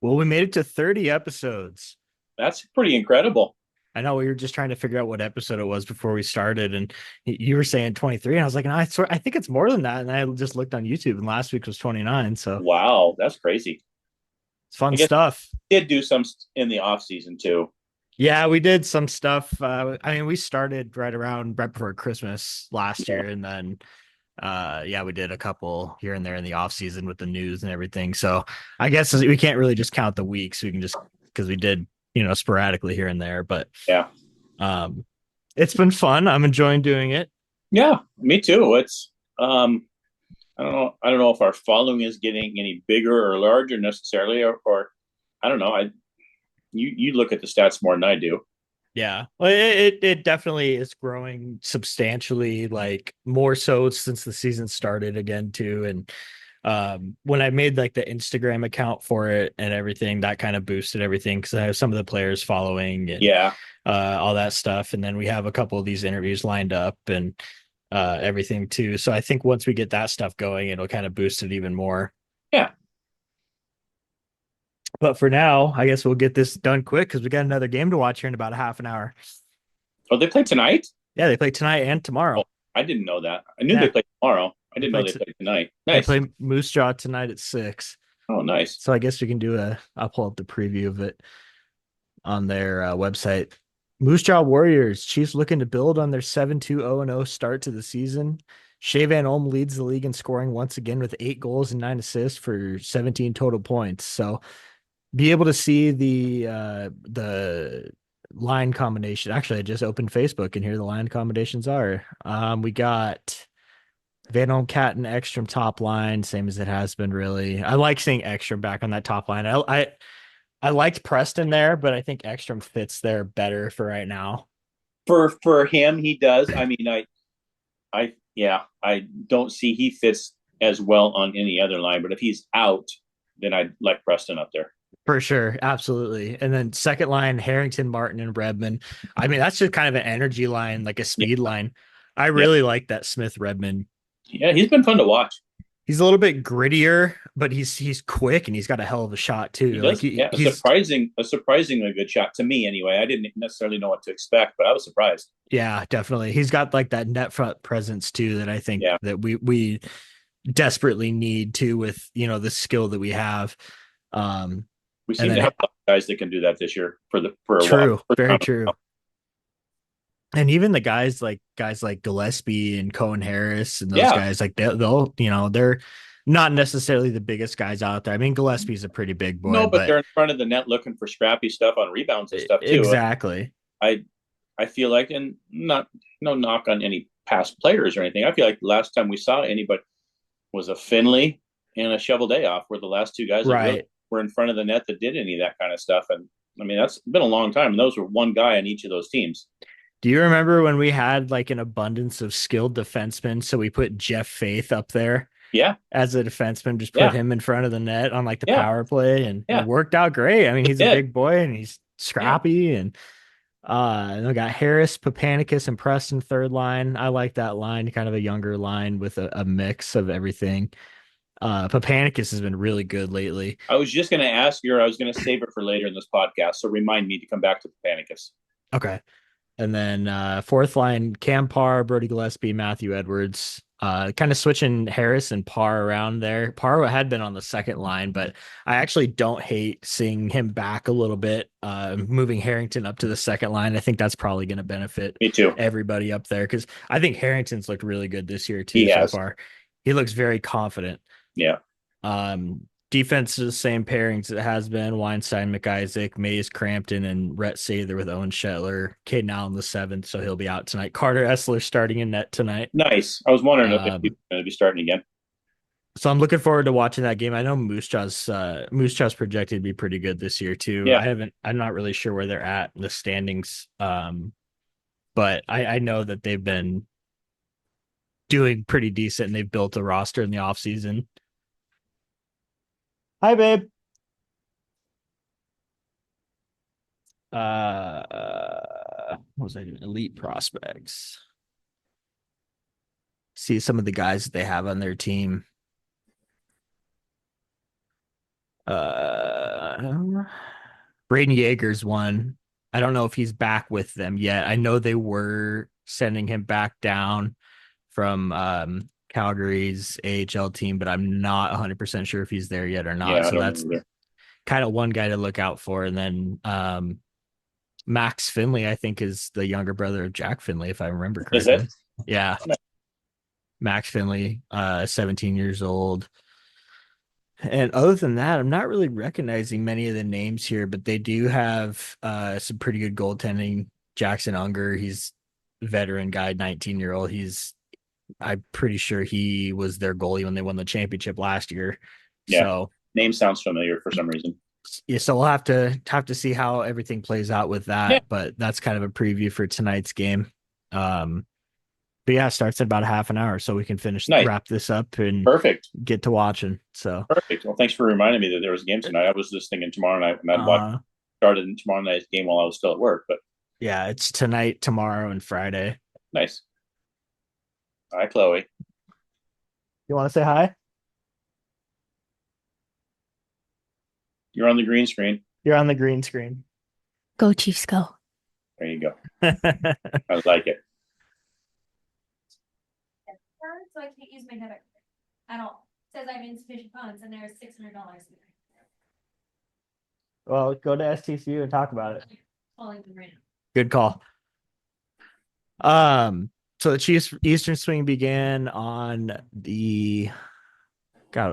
Well, we made it to 30 episodes. That's pretty incredible. I know we were just trying to figure out what episode it was before we started, and you were saying 23, and I was like, no, I think it's more than that. And I just looked on YouTube, and last week was 29, so Wow, that's crazy. it's I fun guess stuff. we did do some in the off season too. Yeah, we did some stuff. I mean, we started right before Christmas last Yeah. year, and then yeah, we did a couple here and there in the off season with the news and everything. So I guess we can't really just count the weeks. We can just because we did, sporadically here and there, but Yeah. um it's been fun. I'm enjoying doing it. Yeah, me too. It's I don't know if our following is getting any bigger or larger necessarily, or I don't know. You look at the stats more than I do. Yeah. Well, it definitely is growing substantially, like more so since the season started again too. And when I made like the Instagram account for it and everything, that kind of boosted everything because I have some of the players following and Yeah. all that stuff. And then we have a couple of these interviews lined up and everything too. So I think once we get that stuff going, it'll kind of boost it even more. Yeah. But for now, I guess we'll get this done quick because we got another game to watch here in about a half an hour. Oh, they play tonight? Yeah, they play tonight and tomorrow. Oh, I didn't know that. I knew they Yeah, played tomorrow. I they didn't know play they played tonight. they Nice. play Moose Jaw tonight at 6. Oh, nice. So I guess we can do I'll pull up the preview of it on their website. Moose Jaw Warriors, Chiefs looking to build on their 7-2-0-0 start to the season. Shea Van Olm leads the league in scoring once again with 8 goals and 9 assists for 17 total points. So be able to see the line combination. Actually, I just opened Facebook and here the line combinations are. We got Van Olm, Cat, and Ekstrom top line, same as it has been. Really, I like seeing Ekstrom back on that top line. I liked Preston there, but I think Ekstrom fits there better for right now. For him, he does. I mean, yeah, I don't see he fits as well on any other line. But if he's out, then I'd like Preston up there. For sure, absolutely. And then second line, Harrington, Martin, and Redmond. I mean, that's just kind of an energy line, like a Yeah, speed line. I yeah, really like that Smith Redmond. yeah. He's been fun to watch. He's a little bit grittier, but he's quick and he's got a hell of a shot He too. Like does, yeah, he's a surprisingly good shot to me anyway. I didn't necessarily know what to expect, but I was surprised. yeah, definitely. He's got like that net front presence too that I think Yeah, that we desperately need to with the skill that we have. Um we and seem to then have a lot of guys that can do that this year for a while. true, very true. And even the guys like Gillespie and Cohen Harris and those Yeah, guys, like they'll they're not necessarily the biggest guys out there. I mean, Gillespie's a pretty big boy, no, but but they're in front of the net looking for scrappy stuff on rebounds and stuff too. exactly. I I feel like, and not no knock on any past players or anything. I feel like the last time we saw anybody was a Finley and a Shovel Day off were the last two guys that really Right. were in front of the net that did any of that kind of stuff. And I mean, that's been a long time. And those were one guy on each of those teams. Do you remember when we had like an abundance of skilled defensemen? So we put Jeff Faith up there Yeah, as a defenseman, just put yeah, him in front of the net on like the yeah, power play, and it yeah. worked out great. I mean, It he's a did. big boy and he's Yeah. scrappy, and we got Harris, Papanicus, and Preston third line. I like that line, kind of a younger line with a mix of everything. Papanicus has been really good lately. I was just going to ask you, or I was going to save it for later in this podcast. So remind me to come back to Panicus. Okay. And then fourth line, Cam Parr, Brody Gillespie, Matthew Edwards. Kind of switching Harris and Parr around there. Parr had been on the second line, but I actually don't hate seeing him back a little bit, moving Harrington up to the second line. I think that's probably going to benefit Me too. everybody up there because I think Harrington's looked really good this year too He so has. far. He looks very confident. Yeah. Defense is the same pairings it has been. Weinstein, McIsaac, Mays, Crampton, and Rhett Sather with Owen Shetler. Caden Allen the seventh, so he'll be out tonight. Carter Essler starting in net tonight. Nice. I was wondering if he was Um, going to be starting again. so I'm looking forward to watching that game. I know Moose Jaw's projected to be pretty good this year too. Yeah. I'm not really sure where they're at in the standings. But I know that they've been doing pretty decent and they've built a roster in the offseason. Hi, babe. What was I doing? Elite prospects. See some of the guys that they have on their team. Braden Yeager's one. I don't know if he's back with them yet. I know they were sending him back down from Calgary's AHL team, but I'm not 100% sure if he's there yet or not. Yeah, I So don't that's know either. kind of one guy to look out for. And then Max Finley, I think, is the younger brother of Jack Finley, if I remember Is it? correctly. Yeah, Max Finley, 17 years old. And other than that, I'm not really recognizing many of the names here, but they do have some pretty good goaltending. Jackson Unger, he's a veteran guy, 19-year-old. I'm pretty sure he was their goalie when they won the championship last year. Yeah. So Name sounds familiar for some reason. yeah, so we'll have to see how everything plays out with Yeah. that. But that's kind of a preview for tonight's game. Um, but yeah, it starts in about a half an hour, so we can Nice. wrap this up and Perfect. get to watching. So Perfect. Well, thanks for reminding me that there was a game tonight. I was just thinking tomorrow night, and I'd watch uh started in tomorrow night's game while I was still at work. But yeah, it's tonight, tomorrow, and Friday. nice. Hi, Chloe. You want to say hi? You're on the green screen. You're on the green screen. Go Chiefs, go. There you go. I like it. So I can't use my debit card at all. It says I have insufficient funds and there's $600. Well, go to STCU and talk about it. Calling them right now. Good call. So the Chiefs Eastern swing began on the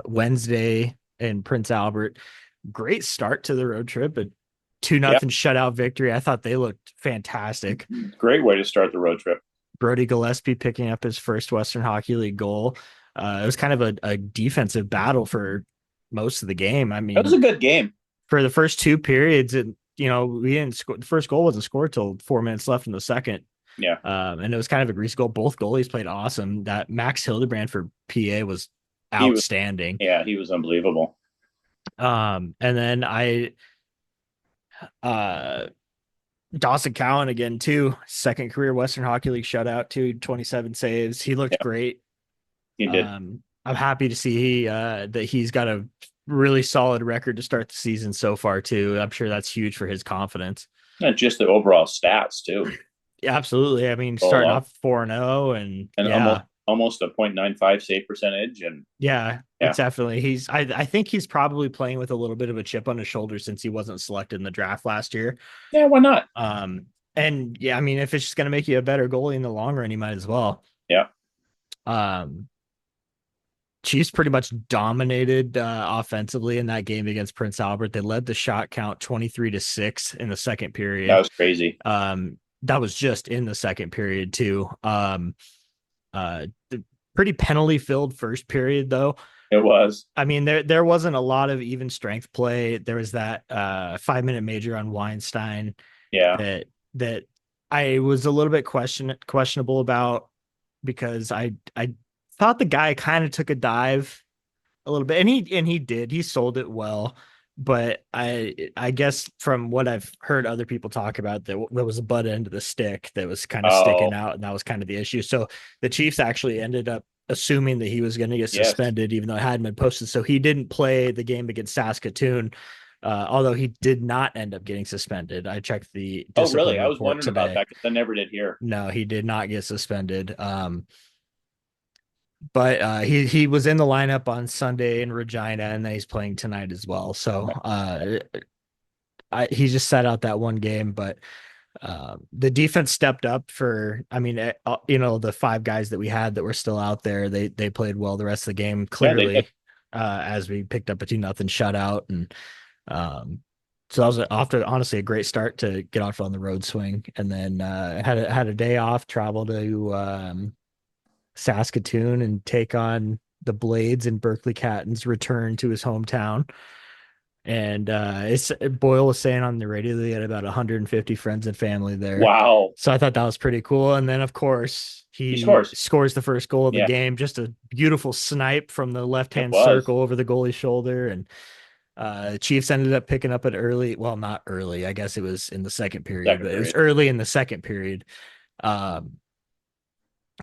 Wednesday in Prince Albert. Great start to the road trip, a 2-0 shutout victory. I thought they looked fantastic. Great way to start the road trip. Brody Gillespie picking up his first Western Hockey League goal. It was kind of a defensive battle for most of the game. I mean, That was a good game. for the first two periods, we didn't score. The first goal wasn't scored till 4 minutes left in the second. Yeah. And it was kind of a greasy goal. Both goalies played awesome. That Max Hildebrand for PA was outstanding. He was unbelievable. And then Dawson Cowan again too, second career Western Hockey League shutout, 27 saves. He looked great. He did. I'm happy to see that he's got a really solid record to start the season so far too. I'm sure that's huge for his confidence. And just the overall stats too. Yeah, absolutely. I mean, starting off 4-0 and almost a .95 save percentage, and it's definitely I think he's probably playing with a little bit of a chip on his shoulder since he wasn't selected in the draft last year. Yeah, why not? And yeah, I mean, if it's just going to make you a better goalie in the long run, you might as well. Yeah. Chiefs pretty much dominated offensively in that game against Prince Albert. They led the shot count 23-6 in the second period. That was crazy. That was just in the second period too. Pretty penalty filled first period though. It was. I mean, there wasn't a lot of even strength play. There was that 5-minute major on Weinstein. Yeah. That I was a little bit questionable about, because I thought the guy kind of took a dive a little bit, and he did. He sold it well. But I guess from what I've heard other people talk about, there was a butt end of the stick that was kind of sticking out, and that was kind of the issue. So the Chiefs actually ended up assuming that he was going to get suspended, even though it hadn't been posted. So he didn't play the game against Saskatoon, although he did not end up getting suspended. I checked the discipline really? I was report wondering today. about that because I never did hear. No, he did not get suspended. But he was in the lineup on Sunday in Regina, and then he's playing tonight as well. So he just sat out that one game, but the defense stepped up the five guys that we had that were still out there. They played well the rest of the game, clearly, as we picked up a 2-0 shutout. And so that was honestly a great start to get off on the road swing. And then had a day off, travel to Saskatoon and take on the Blades and Berkeley Catton's return to his hometown. And Boyle was saying on the radio that he had about 150 friends and family there. Wow. So I thought that was pretty cool. And then of course he scores the first goal of the game. Just a beautiful snipe from the left-hand circle over the goalie's shoulder. And Chiefs ended up picking up it early. Well, not early. I guess it was in the second period, but it was early in the second period.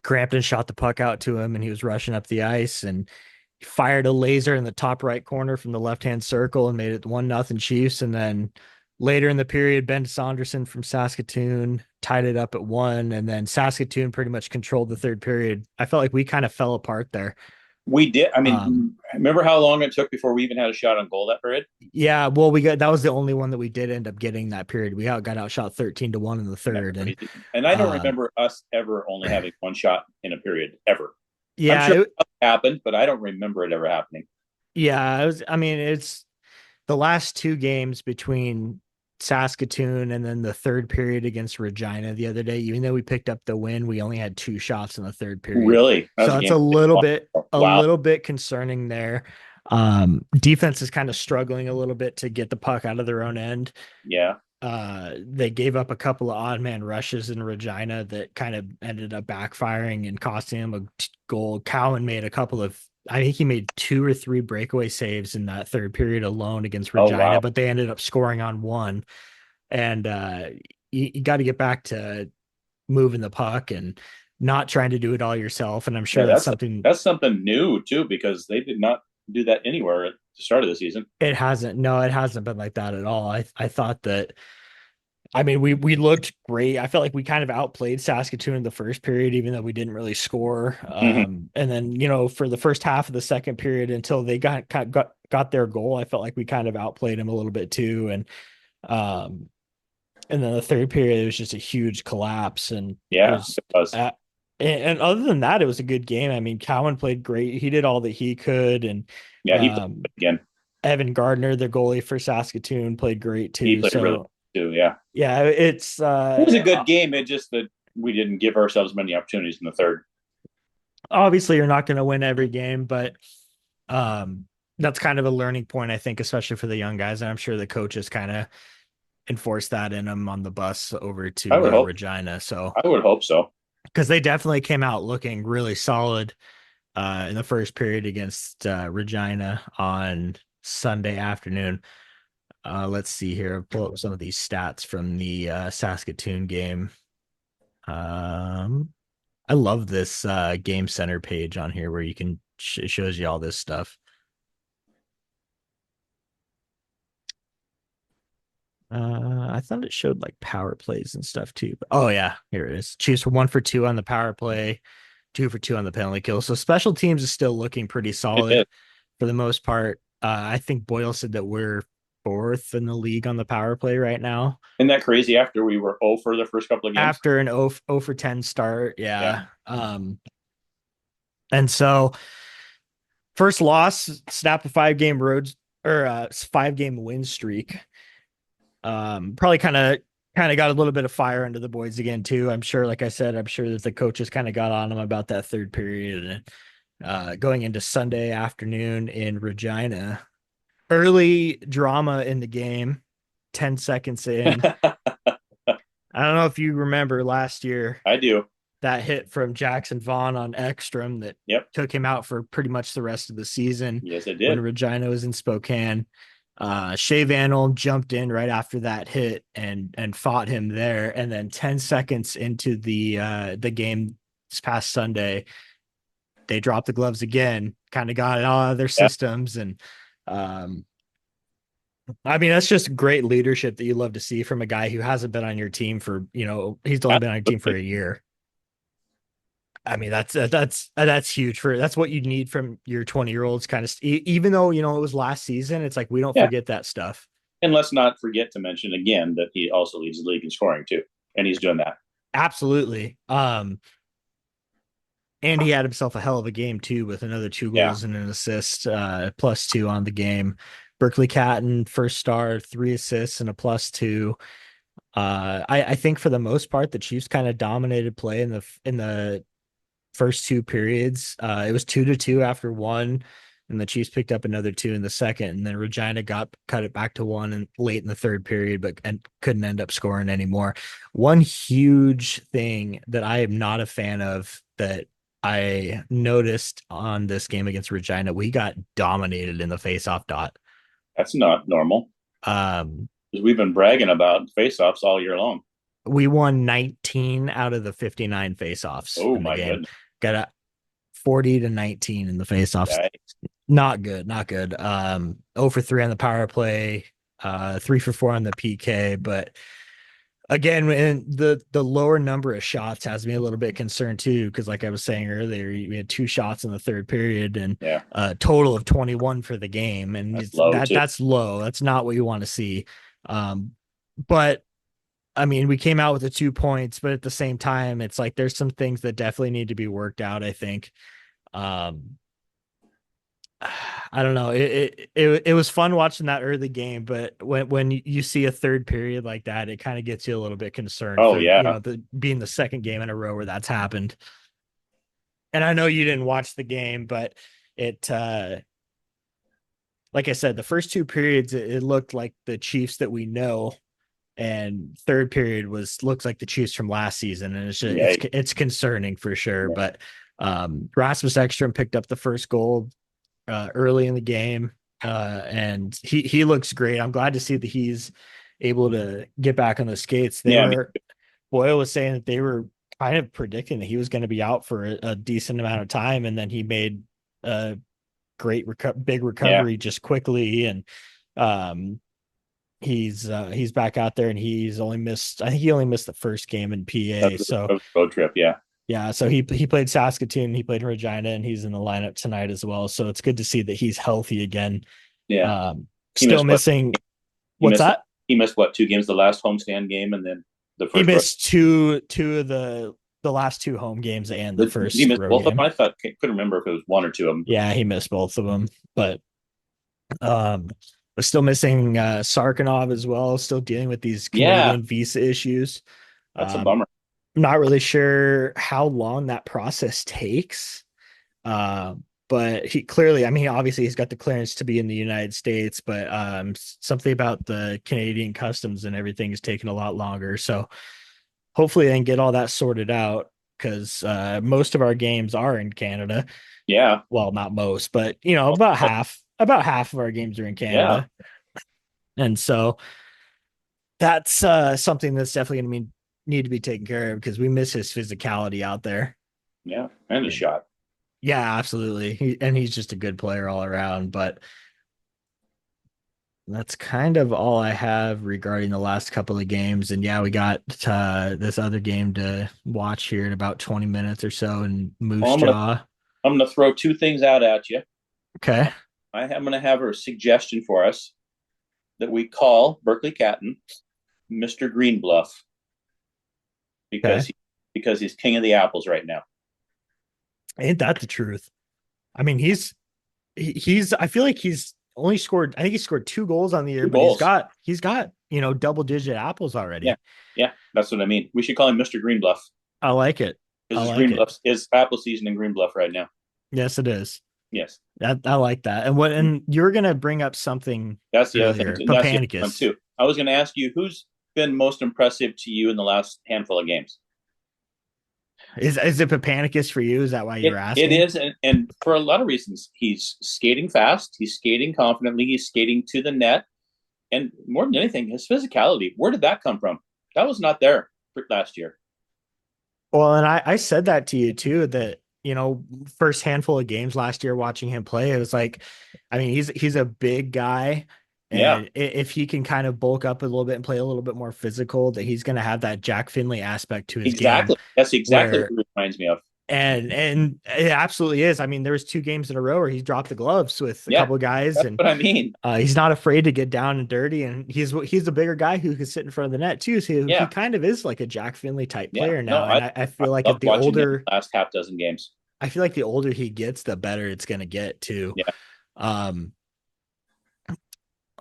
Crampton shot the puck out to him, and he was rushing up the ice, and fired a laser in the top right corner from the left-hand circle and made it 1-0 Chiefs. And then later in the period, Ben Saunderson from Saskatoon tied it up at 1. And then Saskatoon pretty much controlled the third period. I felt like we kind of fell apart there. We did. I Um, mean, remember how long it took before we even had a shot on goal that period? yeah, well, that was the only one that we did end up getting that period. We got outshot 13-1 in the third. And Crazy. And I don't remember us ever only having one shot in a period ever. I'm yeah, sure it happened, but I don't remember it ever happening. yeah, I mean, it's the last two games between Saskatoon and then the third period against Regina the other day. Even though we picked up the win, we only had 2 shots in the third period. Really? That was So a it's game. a Wow. little bit concerning there. Defense is kind of struggling a little bit to get the puck out of their own end. Yeah. They gave up a couple of odd man rushes in Regina that kind of ended up backfiring and costing him a goal. Cowan made a couple of, I think he made 2 or 3 breakaway saves in that third period alone against Oh, Regina, wow. but they ended up scoring on one. And you got to get back to moving the puck and not trying to do it all yourself. And I'm sure Yeah, that's something new too, because they did not do that anywhere at the start of the season. it hasn't. No, it hasn't been like that at all. I thought that. I mean, we looked great. I felt like we kind of outplayed Saskatoon in the first period, even though we didn't really score. Mm-hmm. And then, for the first half of the second period until they got their goal, I felt like we kind of outplayed them a little bit too. Um, and then the third period, it was just a huge collapse. And it Yeah, was, it was. and other than that, it was a good game. I mean, Cowan played great. He did all that he could. And Yeah, he played again. Evan Gardner, the goalie for Saskatoon, played great He too. played really So, too. Yeah, yeah, it's it was a good game. It just that we didn't give ourselves many opportunities in the third. obviously you're not going to win every game, but um, that's kind of a learning point, I think, especially for the young guys. And I'm sure the coaches kind of enforced that in them on the bus over I to would hope. Regina. So, I would hope so. because they definitely came out looking really solid in the first period against Regina on Sunday afternoon. Let's see here. I'll pull up some of these stats from the Saskatoon game. I love this game center page on here where you can it shows you all this stuff. I thought it showed like power plays and stuff too. But, oh yeah, here it is. Chiefs were 1 for 2 on the power play, 2 for 2 on the penalty kill. So special teams is still looking pretty It solid did. for the most part. I think Boyle said that we're 4th in the league on the power play right now. Isn't that crazy? After we were 0 for the first couple of games. After an 0 for 10 start, Yeah. yeah. And so first loss, snap a 5-game road or 5-game win streak. Probably kind of got a little bit of fire under the boys again too. I'm sure, like I said, I'm sure that the coaches kind of got on them about that third period and going into Sunday afternoon in Regina. Early drama in the game, 10 seconds in. I don't know if you remember last year I do. that hit from Jackson Vaughn on Ekstrom that Yep. took him out for pretty much the rest of the season Yes, it when did. Regina was in Spokane. Shea Vanel jumped in right after that hit and fought him there. And then 10 seconds into the game this past Sunday, they dropped the gloves again, kind of got it all out of their systems. And I mean, that's just great leadership that you love to see from a guy who hasn't been on your team for, he's only been on your team for a year. I mean, that's huge that's what you need from your 20-year-olds kind of, even though, it was last season, it's like, we don't forget that stuff. And let's not forget to mention again that he also leads the league in scoring too. And he's doing that. Absolutely. And he had himself a hell of a game too, with another 2 goals and an assist, +2 on the game. Berkeley Catton, first star, 3 assists and a +2. I think for the most part, the Chiefs kind of dominated play in the first 2 periods. It was 2-2 after 1, and the Chiefs picked up another 2 in the second, and then Regina cut it back to 1 and late in the third period, but couldn't end up scoring anymore. One huge thing that I am not a fan of that I noticed on this game against Regina, we got dominated in the faceoff dot. That's not normal. Because we've been bragging about faceoffs all year long. We won 19 out of the 59 faceoffs Oh in the my game. goodness. Got a 40-19 in the faceoffs. Right. Not good, not good. 0 for 3 on the power play, 3 for 4 on the PK, but again, and the lower number of shots has me a little bit concerned too, because like I was saying earlier, we had 2 shots in the third period and Yeah. a total of 21 for the game, and That's low too. that's low. That's not what you want to see. But I mean, we came out with the 2 points, but at the same time, it's like there's some things that definitely need to be worked out, I think. I don't know. It was fun watching that early game, but when you see a third period like that, it kind of gets you a little bit concerned Oh for, yeah. the being the second game in a row where that's happened. And I know you didn't watch the game, but it like I said, the first 2 periods it looked like the Chiefs that we know, and third period looks like the Chiefs from last season, and it's concerning for sure. Yeah. But Rasmus Ekstrom picked up the first goal early in the game, and he looks great. I'm glad to see that he's able to get back on the skates. Boyle was saying that they were kind of predicting that he was going to be out for a decent amount of time, and then he made a big recovery just quickly, and he's back out there, and I think he only missed the first game in PA. So road trip, yeah. Yeah, so he played Saskatoon, he played Regina, and he's in the lineup tonight as well. So it's good to see that he's healthy again. Yeah. Still missing. What's that? He missed what, 2 games? The last homestand game, and then the first. He missed two of the last 2 home games and the first. He missed both game. of them. I couldn't remember if it was 1 or 2 of them. Yeah, he missed both of them, but we're still missing Sarkinov as well. Still dealing with these Canadian visa issues. That's a bummer. I'm not really sure how long that process takes. But he clearly, I mean, obviously he's got the clearance to be in the United States, but something about the Canadian customs and everything is taking a lot longer. So hopefully they can get all that sorted out, because most of our games are in Canada. Yeah. Well, not most, but about half of our games are in Canada. Yeah. And so that's something that's definitely going to need to be taken care of, because we miss his physicality out there. Yeah, and a shot. Yeah, absolutely. He's just a good player all around. But that's kind of all I have regarding the last couple of games. And yeah, we got this other game to watch here in about 20 minutes or so in Moose Jaw. I'm going to throw 2 things out at you. Okay. I'm going to have a suggestion for us that we call Berkeley Catton Mr. Greenbluff, because he's king of the apples right now. Ain't that the truth? I mean, he's I feel like he's only scored, I think he scored 2 goals on the year, but he's got double-digit apples already. Yeah, that's what I mean. We should call him Mr. Greenbluff. I like it. His apple season in Greenbluff right now. Yes, it is. Yes. I like that. And you're going to bring up something. That's the other thing. Papanicus too. I was going to ask you, who's been most impressive to you in the last handful of games? Is it Papanicus for you? Is that why you're asking? It is, and for a lot of reasons. He's skating fast. He's skating confidently. He's skating to the net. And more than anything, his physicality. Where did that come from? That was not there last year. Well, and I said that to you too, that, first handful of games last year watching him play, it was like, I mean, he's a big guy. And if he can kind of bulk up a little bit and play a little bit more physical, that he's going to have that Jack Finley aspect to his game. That's exactly what it reminds me of. And it absolutely is. I mean, there was 2 games in a row where he dropped the gloves with a couple of guys. That's what I mean. He's not afraid to get down and dirty, and he's a bigger guy who can sit in front of the net too. So he kind of is like a Jack Finley type player now. And I feel like the older last half dozen games, I feel like the older he gets, the better it's going to get too. Yeah.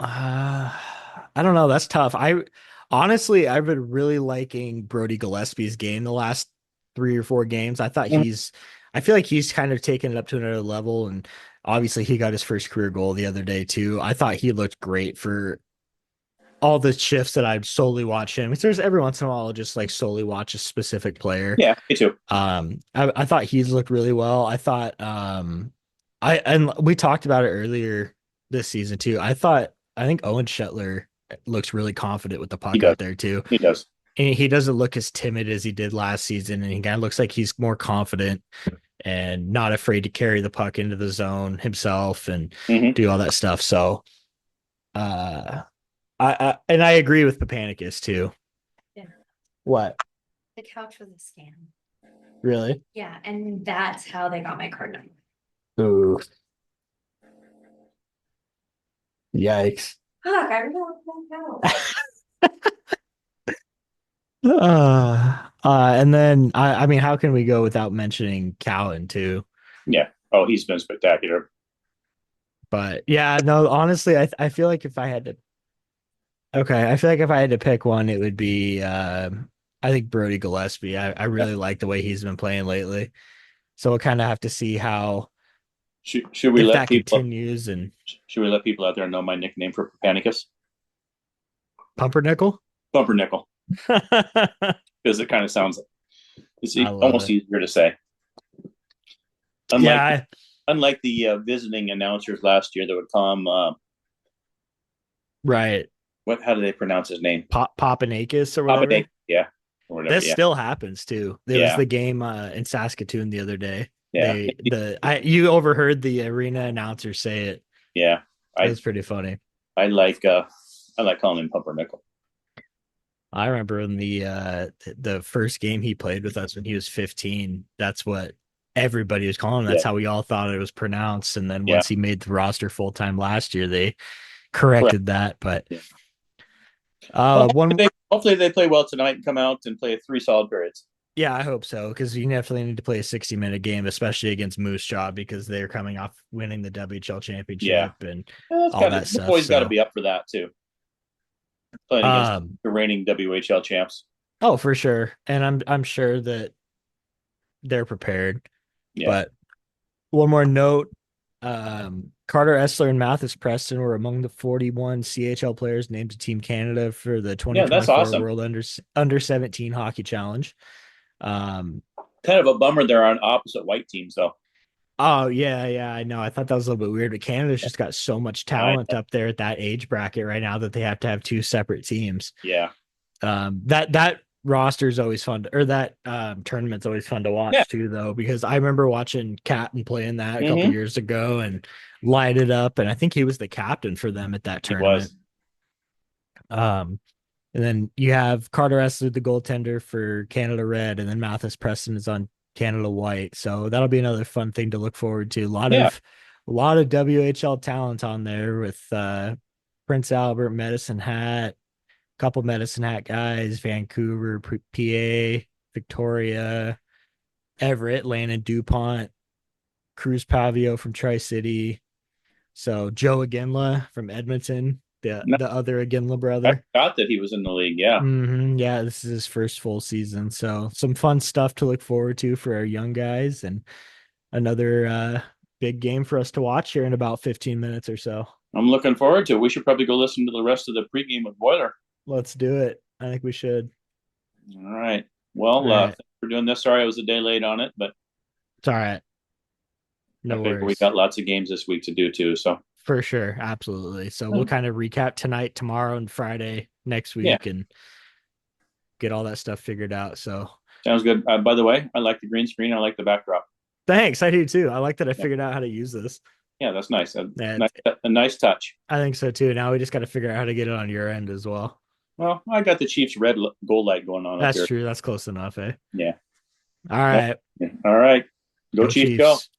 I don't know. That's tough. I've been really liking Brody Gillespie's game the last 3 or 4 games. I feel like he's kind of taken it up to another level. And obviously he got his first career goal the other day too. I thought he looked great for all the shifts that I'd solely watch him. There's every once in a while I'll just like solely watch a specific player. Yeah, me too. I thought he's looked really well. I thought, and we talked about it earlier this season too. I think Owen Shetler looks really confident with the puck out there too. He does. And he doesn't look as timid as he did last season. And he kind of looks like he's more confident. and not afraid to carry the puck into the zone himself and Hmm. do all that stuff. So, uh, I agree with Papanicus too. Yeah. What? The couch was a scam. Really? Yeah, and that's how they got my card number. Ooh. Yikes. Fuck, I really don't know. And then I mean, how can we go without mentioning Cowan too? Yeah. Oh, he's been spectacular. But yeah, no, honestly, I feel like if I had to, okay, I feel like if I had to pick one, it would be, I think Brody Gillespie. I really like the way he's been playing lately. So we'll kind of have to see how, Should we if let that people continues. And should we let people out there know my nickname for Panicus? Pumpernickel. Pumpernickel, because it kind of sounds it's I love almost it. easier to say. Yeah, Unlike unlike the visiting announcers last year that would call him right. what? How do they pronounce his name? Papanakis or whatever. Papadakis, yeah, or whatever. This Yeah, still happens too. There was yeah, the game in Saskatoon the other day. yeah, You overheard the arena announcer say it. yeah. It I was pretty funny. I like calling him Pumpernickel. I remember in the first game he played with us when he was 15. That's what everybody was calling him. Yeah, That's how we all thought it was pronounced. And then yeah, once he made the roster full time last year, they correct. corrected that. But Yeah. Well, one, hopefully they play well tonight and come out and play three solid periods. yeah, I hope so because you definitely need to play a 60-minute game, especially against Moose Jaw because they're coming off winning the WHL Yeah, championship and that's all got that the stuff. boys got to So, be up for that too. Playing against um, the reigning WHL champs. oh, for sure, and I'm sure that they're prepared. Yeah, But one more note: Carter Essler and Mathis Preston were among the 41 CHL players named to Team Canada for the yeah, that's 2024 awesome. World Under 17 Hockey Challenge. Um, Kind of a bummer they're on opposite white teams though. oh yeah, I know. I thought that was a little bit weird, but Canada's just got so much I talent up there at that age bracket right now that they have to have two separate teams. Yeah, That roster is always fun or that tournament's always fun to yeah. watch too though because I remember watching Captain playing that a couple Mm-hmm. years ago and light it up, and I think he was the captain for them at that He tournament. was. um and then you have Carter Essler, the goaltender for Canada Red, and then Mathis Preston is on Canada White, so that'll be another fun thing to look forward to. Yeah, A lot of WHL talent on there with Prince Albert, Medicine Hat, couple Medicine Hat guys, Vancouver, PA, Victoria, Everett, Landon DuPont, Cruz Pavio from Tri City. So Joe Aginla from Edmonton, no, the other Aginla I brother. forgot that he was in the league. Yeah, Yeah, this is his first full season. So some fun stuff to look forward to for our young guys and another big game for us to watch here in about 15 minutes or so. I'm looking forward to it. We should probably go listen to the rest of the pregame with Boiler. Let's do it. I think we should. All right. All Well, right. thanks for doing this. Sorry I was a day late on it, but It's all right. I No figure we worries. got lots of games this week to do too. So, For sure. Absolutely. So we'll kind of recap tonight, tomorrow, and Friday next yeah, week and get all that stuff figured out. So sounds good. By the way, I like the green screen. I like the backdrop. thanks. I do too. I like that I Yeah, figured out how to use this. yeah, that's nice. Yeah, A nice touch. I think so too. Now we just got to figure out how to get it on your end as well. Well, I got the Chiefs red goal light going on up That's here. true. That's close enough, eh? Yeah. All right. All right. Go Go Chiefs, go. Chiefs.